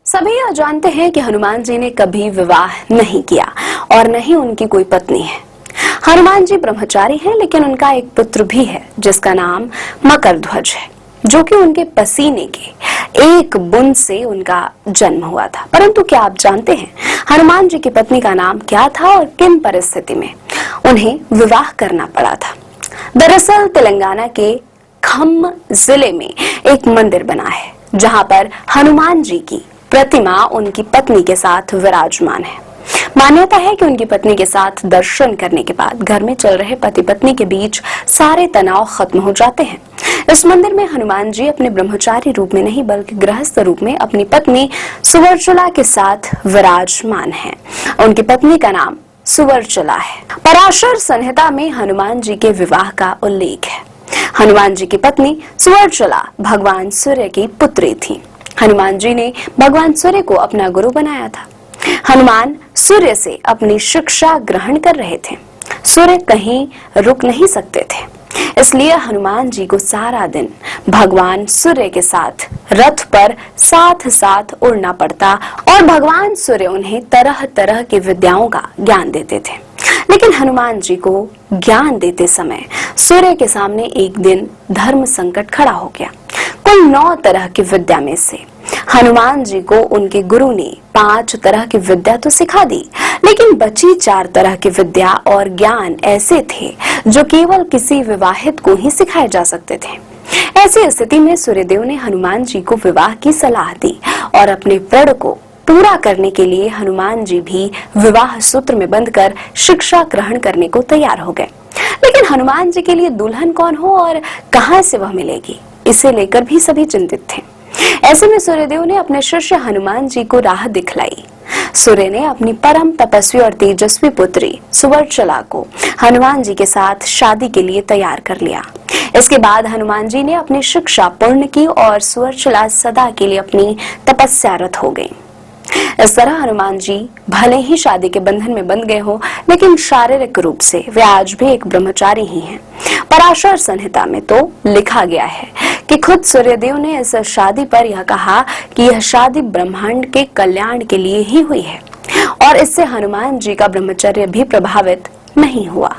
सभी यह जानते हैं कि हनुमान जी ने कभी विवाह नहीं किया और न ही उनकी कोई पत्नी है। हनुमान जी ब्रह्मचारी हैं, लेकिन उनका एक पुत्र भी है जिसका नाम मकरध्वज है, जो कि उनके पसीने के एक बूंद से उनका जन्म हुआ था। परंतु क्या आप जानते हैं हनुमान जी की पत्नी का नाम क्या था और किन परिस्थिति में उन्हें विवाह करना पड़ा था? दरअसल तेलंगाना के खम्म जिले में एक मंदिर बना है जहां पर हनुमान जी की प्रतिमा उनकी पत्नी के साथ विराजमान है। मान्यता है कि उनकी पत्नी के साथ दर्शन करने के बाद घर में चल रहे पति पत्नी के बीच सारे तनाव खत्म हो जाते हैं। इस मंदिर में हनुमान जी अपने ब्रह्मचारी रूप में नहीं बल्कि गृहस्थ रूप में अपनी पत्नी सुवर्चला के साथ विराजमान हैं। उनकी पत्नी का नाम सुवर्चला है। पराशर संहिता में हनुमान जी के विवाह का उल्लेख है। हनुमान जी की पत्नी सुवर्चला भगवान सूर्य की पुत्री थी। हनुमान जी ने भगवान सूर्य को अपना गुरु बनाया था। हनुमान सूर्य से अपनी शिक्षा ग्रहण कर रहे थे। सूर्य कहीं रुक नहीं सकते थे, इसलिए हनुमान जी को सारा दिन भगवान सूर्य के साथ रथ पर साथ साथ उड़ना पड़ता और भगवान सूर्य उन्हें तरह तरह की विद्याओं का ज्ञान देते थे। लेकिन हनुमान जी को ज्ञान देते समय सूर्य के सामने एक दिन धर्म संकट खड़ा हो गया। कुल 9 तरह की विद्या में से हनुमान जी को उनके गुरु ने 5 तरह की विद्या तो सिखा दी, लेकिन बची 4 तरह की विद्या और ज्ञान ऐसे थे जो केवल किसी विवाहित को ही सिखाए जा सकते थे। ऐसी स्थिति में सूर्यदेव ने हनुमान जी को विवाह की सलाह दी और अपने प्रण को पूरा करने के लिए हनुमान जी भी विवाह सूत्र में बंधकर शिक्षा ग्रहण करने को तैयार हो गए। लेकिन हनुमान जी के लिए दुल्हन कौन हो और कहां से वह मिलेगी, इसे लेकर भी सभी चिंतित थे। ऐसे में सूर्यदेव ने अपने शिष्य हनुमान जी को राह दिखलाई। सूर्य ने अपनी परम तपस्वी और तेजस्वी पुत्री सुवर्चला को हनुमान जी के साथ शादी के लिए तैयार कर लिया। इसके बाद हनुमान जी ने अपनी शिक्षा पूर्ण की और सुवर्चला सदा के लिए अपनी तपस्यारत हो गई। इस तरह हनुमान जी भले ही शादी के बंधन में बंध गए हो, लेकिन शारीरिक रूप से वे आज भी एक ब्रह्मचारी ही हैं। पराशर संहिता में तो लिखा गया है कि खुद सूर्यदेव ने इस शादी पर यह कहा कि यह शादी ब्रह्मांड के कल्याण के लिए ही हुई है और इससे हनुमान जी का ब्रह्मचर्य भी प्रभावित नहीं हुआ।